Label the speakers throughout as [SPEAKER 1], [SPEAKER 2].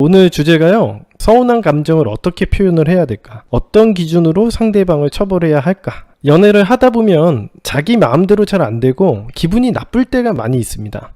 [SPEAKER 1] 오늘 주제가요, 서운한 감정을 어떻게 표현을 해야 될까? 어떤 기준으로 상대방을 처벌해야 할까? 연애를 하다 보면 자기 마음대로 잘 안 되고 기분이 나쁠 때가 많이 있습니다.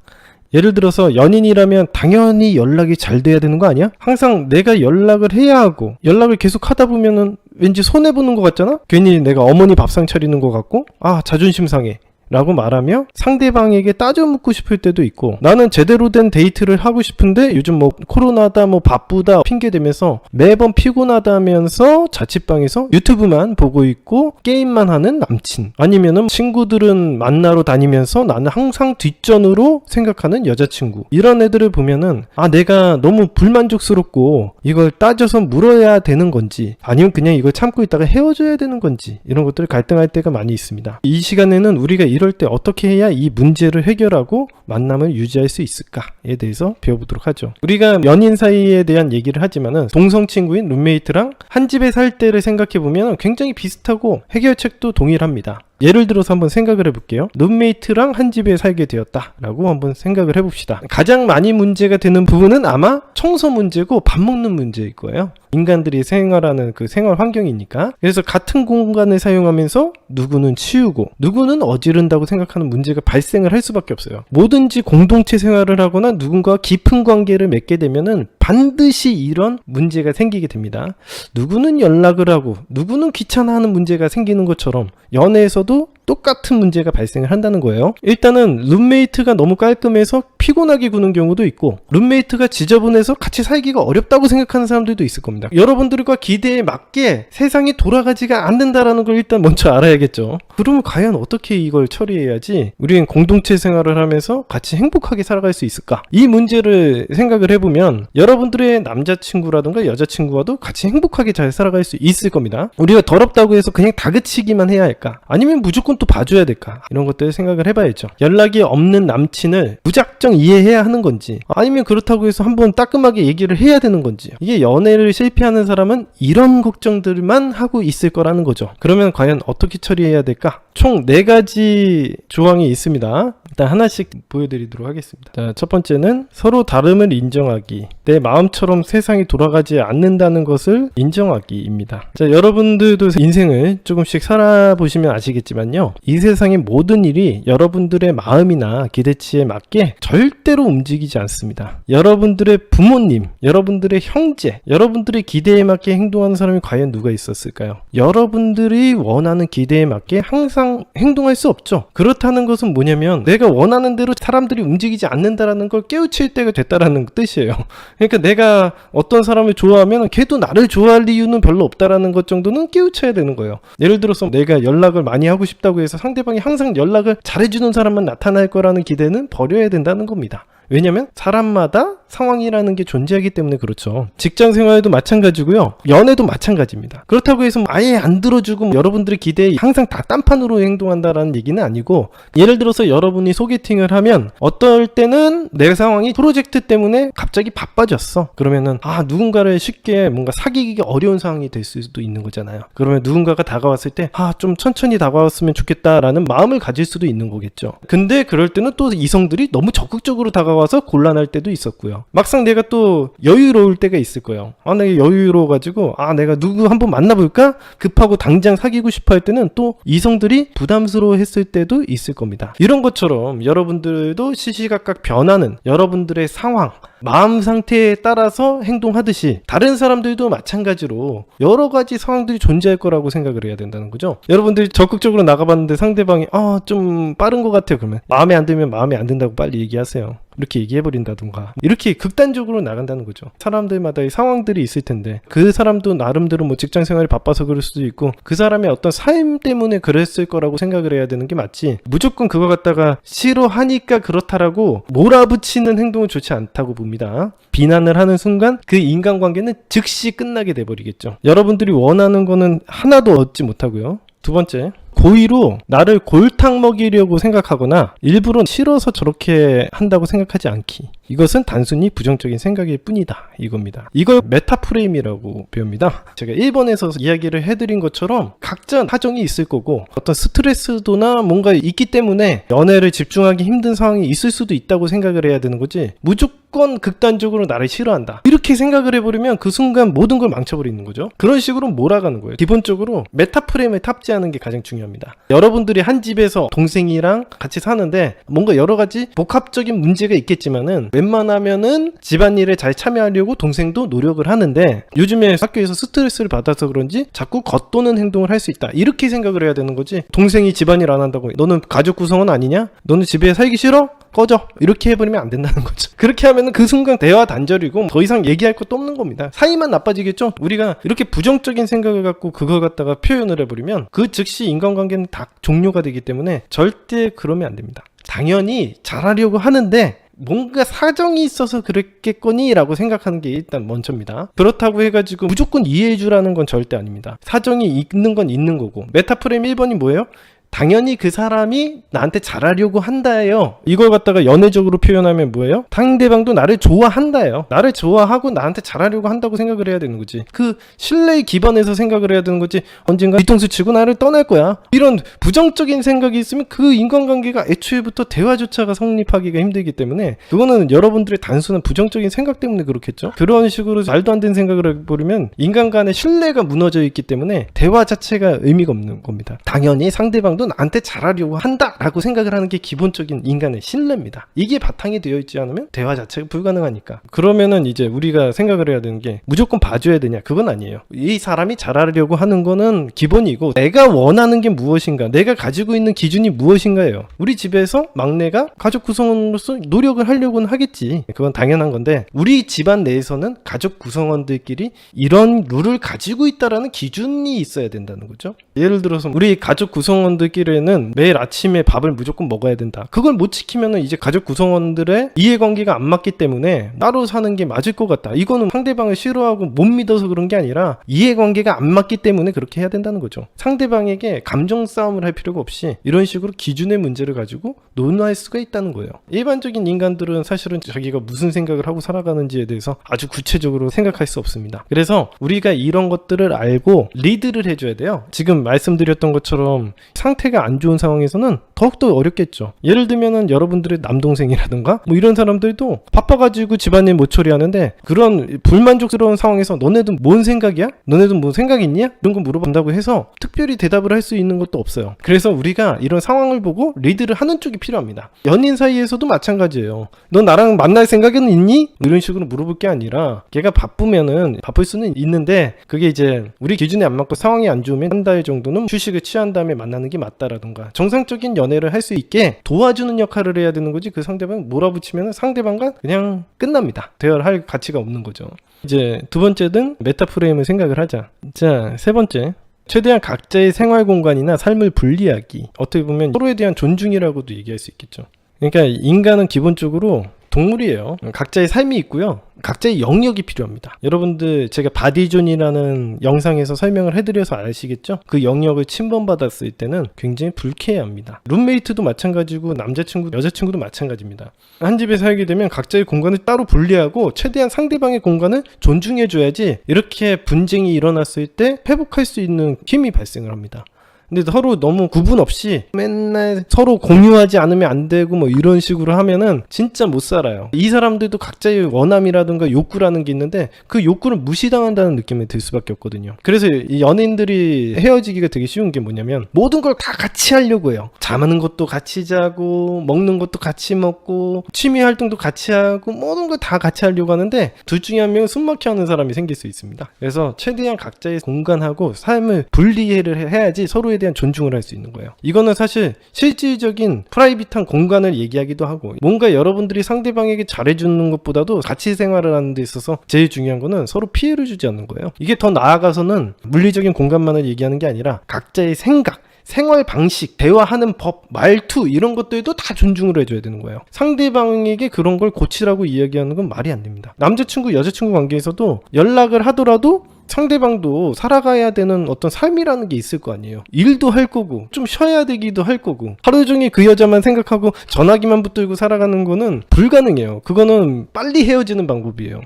[SPEAKER 1] 예를 들어서 연인이라면 당연히 연락이 잘 돼야 되는 거 아니야? 항상 내가 연락을 해야 하고 연락을 계속 하다 보면은 왠지 손해보는 것 같잖아? 괜히 내가 어머니 밥상 차리는 것 같고 자존심 상해 라고 말하며 상대방에게 따져 묻고 싶을 때도 있고, 나는 제대로 된 데이트를 하고 싶은데 요즘 코로나다 바쁘다 핑계 대면서 매번 피곤하다 하면서 자취방에서 유튜브만 보고 있고 게임만 하는 남친, 아니면은 친구들은 만나러 다니면서 나는 항상 뒷전으로 생각하는 여자친구, 이런 애들을 보면은 내가 너무 불만족스럽고 이걸 따져서 물어야 되는 건지 아니면 그냥 이걸 참고 있다가 헤어져야 되는 건지, 이런 것들 갈등할 때가 많이 있습니다. 이 시간에는 우리가 이럴 때 어떻게 해야 이 문제를 해결하고 만남을 유지할 수 있을까에 대해서 배워보도록 하죠. 우리가 연인 사이에 대한 얘기를 하지만은 동성 친구인 룸메이트랑 한 집에 살 때를 생각해보면 굉장히 비슷하고 해결책도 동일합니다. 예를 들어서 한번 생각을 해볼게요. 룸메이트랑 한 집에 살게 되었다라고 한번 생각을 해봅시다. 가장 많이 문제가 되는 부분은 아마 청소 문제고 밥 먹는 문제일 거예요. 인간들이 생활하는 그 생활 환경이니까. 그래서 같은 공간을 사용하면서 누구는 치우고 누구는 어지른다고 생각하는 문제가 발생을 할 수밖에 없어요. 뭐든지 공동체 생활을 하거나 누군가와 깊은 관계를 맺게 되면은 반드시 이런 문제가 생기게 됩니다. 누구는 연락을 하고 누구는 귀찮아하는 문제가 생기는 것처럼 연애에서도 똑같은 문제가 발생을 한다는 거예요. 일단은 룸메이트가 너무 깔끔해서 피곤하게 구는 경우도 있고, 룸메이트가 지저분해서 같이 살기가 어렵다고 생각하는 사람들도 있을 겁니다. 여러분들과 기대에 맞게 세상이 돌아가지가 않는다라는 걸 일단 먼저 알아야겠죠. 그러면 과연 어떻게 이걸 처리해야지 우리는 공동체 생활을 하면서 같이 행복하게 살아갈 수 있을까? 이 문제를 생각을 해보면 여러분들의 남자친구라든가 여자친구와도 같이 행복하게 잘 살아갈 수 있을 겁니다. 우리가 더럽다고 해서 그냥 다그치기만 해야 할까? 아니면 무조건 또 봐줘야 될까? 이런 것들 생각을 해봐야죠. 연락이 없는 남친을 무작정 이해해야 하는 건지, 아니면 그렇다고 해서 한번 따끔하게 얘기를 해야 되는 건지, 이게 연애를 실패하는 사람은 이런 걱정들만 하고 있을 거라는 거죠. 그러면 과연 어떻게 처리해야 될까? 총 4가지 조항이 있습니다. 일단 하나씩 보여드리도록 하겠습니다. 자, 첫 번째는 서로 다름을 인정하기. 내 마음처럼 세상이 돌아가지 않는다는 것을 인정하기입니다. 자, 여러분들도 인생을 조금씩 살아보시면 아시겠지만요, 이 세상의 모든 일이 여러분들의 마음이나 기대치에 맞게 절대로 움직이지 않습니다. 여러분들의 부모님, 여러분들의 형제, 여러분들의 기대에 맞게 행동하는 사람이 과연 누가 있었을까요? 여러분들이 원하는 기대에 맞게 항상 행동할 수 없죠. 그렇다는 것은 뭐냐면 내가 원하는 대로 사람들이 움직이지 않는다라는 걸 깨우칠 때가 됐다라는 뜻이에요. 그러니까 내가 어떤 사람을 좋아하면 걔도 나를 좋아할 이유는 별로 없다라는 것 정도는 깨우쳐야 되는 거예요. 예를 들어서 내가 연락을 많이 하고 싶다고 해서 상대방이 항상 연락을 잘해주는 사람만 나타날 거라는 기대는 버려야 된다는 겁니다. 왜냐면 사람마다 상황이라는 게 존재하기 때문에 그렇죠. 직장 생활도 마찬가지고요, 연애도 마찬가지입니다. 그렇다고 해서 아예 안 들어주고 여러분들의 기대에 항상 다 딴판으로 행동한다라는 얘기는 아니고, 예를 들어서 여러분이 소개팅을 하면 어떨 때는 내 상황이 프로젝트 때문에 갑자기 바빠졌어. 그러면은 누군가를 쉽게 뭔가 사귀기가 어려운 상황이 될 수도 있는 거잖아요. 그러면 누군가가 다가왔을 때 좀 천천히 다가왔으면 좋겠다라는 마음을 가질 수도 있는 거겠죠. 근데 그럴 때는 또 이성들이 너무 적극적으로 다가와서 곤란할 때도 있었고요. 막상 내가 또 여유로울 때가 있을 거예요. 내가 여유로워가지고 내가 누구 한번 만나볼까? 급하고 당장 사귀고 싶어 할 때는 또 이성들이 부담스러워 했을 때도 있을 겁니다. 이런 것처럼 여러분들도 시시각각 변하는 여러분들의 상황, 마음 상태에 따라서 행동하듯이 다른 사람들도 마찬가지로 여러 가지 상황들이 존재할 거라고 생각을 해야 된다는 거죠. 여러분들이 적극적으로 나가봤는데 상대방이 좀 빠른 것 같아요. 그러면 마음에 안 들면 마음에 안 든다고 빨리 얘기하세요. 이렇게 얘기해버린다든가, 이렇게 극단적으로 나간다는 거죠. 사람들마다의 상황들이 있을 텐데 그 사람도 나름대로 직장 생활이 바빠서 그럴 수도 있고 그 사람의 어떤 삶 때문에 그랬을 거라고 생각을 해야 되는 게 맞지, 무조건 그거 갖다가 싫어하니까 그렇다라고 몰아붙이는 행동은 좋지 않다고 봅니다. 비난을 하는 순간 그 인간관계는 즉시 끝나게 돼버리겠죠. 여러분들이 원하는 거는 하나도 얻지 못하고요. 두 번째, 고의로 나를 골탕 먹이려고 생각하거나 일부러 싫어서 저렇게 한다고 생각하지 않기. 이것은 단순히 부정적인 생각일 뿐이다, 이겁니다. 이걸 메타프레임이라고 배웁니다. 제가 1번에서 이야기를 해드린 것처럼 각자 사정이 있을 거고 어떤 스트레스도나 뭔가 있기 때문에 연애를 집중하기 힘든 상황이 있을 수도 있다고 생각을 해야 되는 거지, 무조건 무조건 극단적으로 나를 싫어한다 이렇게 생각을 해버리면 그 순간 모든 걸 망쳐버리는 거죠. 그런 식으로 몰아가는 거예요. 기본적으로 메타프레임을 탑재하는 게 가장 중요합니다. 여러분들이 한 집에서 동생이랑 같이 사는데 뭔가 여러 가지 복합적인 문제가 있겠지만은 웬만하면은 집안일에 잘 참여하려고 동생도 노력을 하는데 요즘에 학교에서 스트레스를 받아서 그런지 자꾸 겉도는 행동을 할 수 있다 이렇게 생각을 해야 되는 거지. 동생이 집안일 안 한다고 너는 가족 구성원 아니냐? 너는 집에 살기 싫어? 꺼져 이렇게 해버리면 안 된다는 거죠. 그렇게 하면은 그 순간 대화 단절이고 더 이상 얘기할 것도 없는 겁니다. 사이만 나빠지겠죠. 우리가 이렇게 부정적인 생각을 갖고 그걸 갖다가 표현을 해버리면 그 즉시 인간관계는 다 종료가 되기 때문에 절대 그러면 안 됩니다. 당연히 잘하려고 하는데 뭔가 사정이 있어서 그랬겠거니 라고 생각하는 게 일단 먼저입니다. 그렇다고 해가지고 무조건 이해해주라는 건 절대 아닙니다. 사정이 있는 건 있는 거고. 메타프레임 1번이 뭐예요? 당연히 그 사람이 나한테 잘하려고 한다예요. 이걸 갖다가 연애적으로 표현하면 뭐예요? 상대방도 나를 좋아한다예요. 나를 좋아하고 나한테 잘하려고 한다고 생각을 해야 되는 거지. 그 신뢰에 기반해서 생각을 해야 되는 거지. 언젠가 뒤통수 치고 나를 떠날 거야. 이런 부정적인 생각이 있으면 그 인간관계가 애초에부터 대화조차가 성립하기가 힘들기 때문에 그거는 여러분들의 단순한 부정적인 생각 때문에 그렇겠죠. 그런 식으로 말도 안 되는 생각을 해버리면 인간 간의 신뢰가 무너져 있기 때문에 대화 자체가 의미가 없는 겁니다. 당연히 상대방도 나한테 잘하려고 한다라고 생각을 하는 게 기본적인 인간의 신뢰입니다. 이게 바탕이 되어 있지 않으면 대화 자체가 불가능하니까. 그러면은 이제 우리가 생각을 해야 되는 게 무조건 봐줘야 되냐? 그건 아니에요. 이 사람이 잘하려고 하는 거는 기본이고 내가 원하는 게 무엇인가, 내가 가지고 있는 기준이 무엇인가예요. 우리 집에서 막내가 가족 구성원으로서 노력을 하려고는 하겠지. 그건 당연한 건데 우리 집안 내에서는 가족 구성원들끼리 이런 룰을 가지고 있다라는 기준이 있어야 된다는 거죠. 예를 들어서 우리 가족 구성원들끼리는 매일 아침에 밥을 무조건 먹어야 된다. 그걸 못 지키면은 이제 가족 구성원들의 이해관계가 안 맞기 때문에 따로 사는 게 맞을 것 같다. 이거는 상대방을 싫어하고 못 믿어서 그런 게 아니라 이해관계가 안 맞기 때문에 그렇게 해야 된다는 거죠. 상대방에게 감정 싸움을 할 필요가 없이 이런 식으로 기준의 문제를 가지고 논할 수가 있다는 거예요. 일반적인 인간들은 사실은 자기가 무슨 생각을 하고 살아가는지에 대해서 아주 구체적으로 생각할 수 없습니다. 그래서 우리가 이런 것들을 알고 리드를 해줘야 돼요. 지금 말씀드렸던 것처럼 상태가 안 좋은 상황에서는 더욱더 어렵겠죠. 예를 들면은 여러분들의 남동생이라든가 뭐 이런 사람들도 바빠가지고 집안일 못 처리하는데 그런 불만족스러운 상황에서 너네도 뭔 생각이야? 너네도 뭐 생각 있냐? 이런 거 물어본다고 해서 특별히 대답을 할 수 있는 것도 없어요. 그래서 우리가 이런 상황을 보고 리드를 하는 쪽이 필요합니다. 연인 사이에서도 마찬가지예요. 너 나랑 만날 생각은 있니? 이런 식으로 물어볼 게 아니라 걔가 바쁘면은 바쁠 수는 있는데 그게 이제 우리 기준에 안 맞고 상황이 안 좋으면 한 달 정도는 휴식을 취한 다음에 만나는 게 맞다라던가 정상적인 연애를 할 수 있게 도와주는 역할을 해야 되는 거지. 그 상대방 몰아붙이면 상대방과 그냥 끝납니다. 대화를 할 가치가 없는 거죠. 이제 두 번째는 메타프레임을 생각을 하자. 자, 세 번째, 최대한 각자의 생활 공간이나 삶을 분리하기. 어떻게 보면 서로에 대한 존중이라고도 얘기할 수 있겠죠. 그러니까 인간은 기본적으로 동물이에요. 각자의 삶이 있고요. 각자의 영역이 필요합니다. 여러분들 제가 바디존이라는 영상에서 설명을 해드려서 아시겠죠? 그 영역을 침범받았을 때는 굉장히 불쾌해합니다. 룸메이트도 마찬가지고 남자친구, 여자친구도 마찬가지입니다. 한 집에 살게 되면 각자의 공간을 따로 분리하고 최대한 상대방의 공간을 존중해줘야지 이렇게 분쟁이 일어났을 때 회복할 수 있는 힘이 발생을 합니다. 근데 서로 너무 구분 없이 맨날 서로 공유하지 않으면 안 되고 뭐 이런 식으로 하면은 진짜 못 살아요. 이 사람들도 각자의 원함이라든가 욕구라는 게 있는데 그 욕구를 무시당한다는 느낌이 들 수밖에 없거든요. 그래서 이 연인들이 헤어지기가 되게 쉬운 게 뭐냐면 모든 걸 다 같이 하려고 해요. 잠하는 것도 같이 자고 먹는 것도 같이 먹고 취미 활동도 같이 하고 모든 걸 다 같이 하려고 하는데 둘 중에 한 명은 숨막혀 하는 사람이 생길 수 있습니다. 그래서 최대한 각자의 공간하고 삶을 분리를 해야지 서로에 대한 존중을 할 수 있는 거예요. 이거는 사실 실질적인 프라이빗한 공간을 얘기하기도 하고 뭔가 여러분들이 상대방에게 잘해주는 것보다도 같이 생활을 하는 데 있어서 제일 중요한 거는 서로 피해를 주지 않는 거예요. 이게 더 나아가서는 물리적인 공간만을 얘기하는 게 아니라 각자의 생각, 생활 방식, 대화하는 법, 말투 이런 것들도 다 존중을 해줘야 되는 거예요. 상대방에게 그런 걸 고치라고 이야기하는 건 말이 안 됩니다. 남자친구, 여자친구 관계에서도 연락을 하더라도 상대방도 살아가야 되는 어떤 삶이라는 게 있을 거 아니에요. 일도 할 거고 좀 쉬어야 되기도 할 거고 하루 종일 그 여자만 생각하고 전화기만 붙들고 살아가는 거는 불가능해요. 그거는 빨리 헤어지는 방법이에요.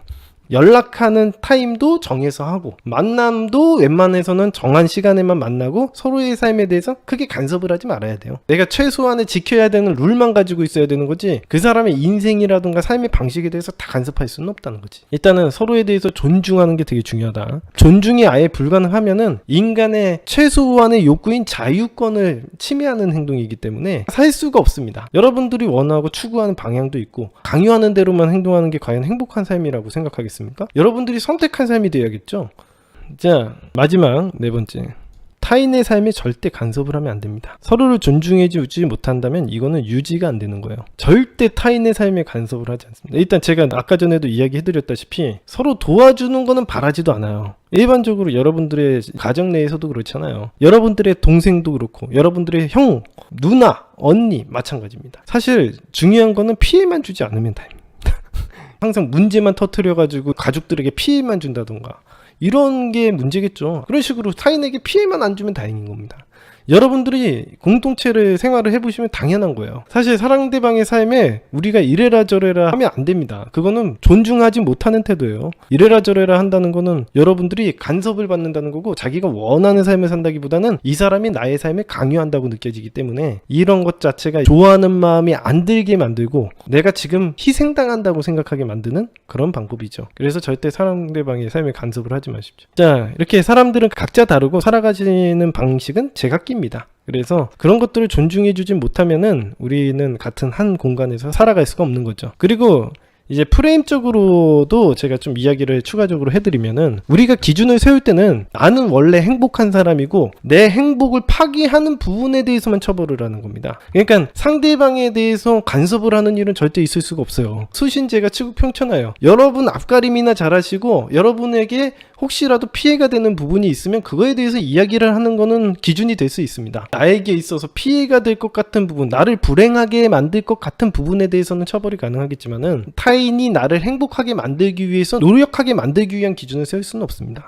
[SPEAKER 1] 연락하는 타임도 정해서 하고 만남도 웬만해서는 정한 시간에만 만나고 서로의 삶에 대해서 크게 간섭을 하지 말아야 돼요. 내가 최소한의 지켜야 되는 룰만 가지고 있어야 되는 거지 그 사람의 인생이라든가 삶의 방식에 대해서 다 간섭할 수는 없다는 거지. 일단은 서로에 대해서 존중하는 게 되게 중요하다. 존중이 아예 불가능하면은 인간의 최소한의 욕구인 자유권을 침해하는 행동이기 때문에 살 수가 없습니다. 여러분들이 원하고 추구하는 방향도 있고 강요하는 대로만 행동하는 게 과연 행복한 삶이라고 생각하겠습니까? 여러분들이 선택한 삶이 되어야겠죠. 자, 마지막 네 번째, 타인의 삶에 절대 간섭을 하면 안 됩니다. 서로를 존중해주지 못한다면 이거는 유지가 안 되는 거예요. 절대 타인의 삶에 간섭을 하지 않습니다. 일단 제가 아까 전에도 이야기해드렸다시피 서로 도와주는 거는 바라지도 않아요. 일반적으로 여러분들의 가정 내에서도 그렇잖아요. 여러분들의 동생도 그렇고 여러분들의 형, 누나, 언니 마찬가지입니다. 사실 중요한 거는 피해만 주지 않으면 다입니다. 항상 문제만 터뜨려가지고 가족들에게 피해만 준다던가 이런 게 문제겠죠. 그런 식으로 타인에게 피해만 안 주면 다행인 겁니다. 여러분들이 공동체를 생활을 해보시면 당연한 거예요. 사실 상대방의 삶에 우리가 이래라 저래라 하면 안 됩니다. 그거는 존중하지 못하는 태도예요. 이래라 저래라 한다는 거는 여러분들이 간섭을 받는다는 거고 자기가 원하는 삶을 산다기보다는 이 사람이 나의 삶에 강요한다고 느껴지기 때문에 이런 것 자체가 좋아하는 마음이 안 들게 만들고 내가 지금 희생당한다고 생각하게 만드는 그런 방법이죠. 그래서 절대 상대방의 삶에 간섭을 하지 마십시오. 자, 이렇게 사람들은 각자 다르고 살아가시는 방식은 제각기 입니다. 그래서 그런 것들을 존중해주지 못하면은 우리는 같은 한 공간에서 살아갈 수가 없는 거죠. 그리고 이제 프레임적으로도 제가 좀 이야기를 추가적으로 해드리면은 우리가 기준을 세울 때는 나는 원래 행복한 사람이고 내 행복을 파기하는 부분에 대해서만 처벌을 하는 겁니다. 그러니까 상대방에 대해서 간섭을 하는 일은 절대 있을 수가 없어요. 수신제가 치국평천하여 여러분 앞가림이나 잘하시고 여러분에게 혹시라도 피해가 되는 부분이 있으면 그거에 대해서 이야기를 하는 거는 기준이 될 수 있습니다. 나에게 있어서 피해가 될 것 같은 부분, 나를 불행하게 만들 것 같은 부분에 대해서는 처벌이 가능하겠지만은 타인이 나를 행복하게 만들기 위해서 노력하게 만들기 위한 기준을 세울 수는 없습니다.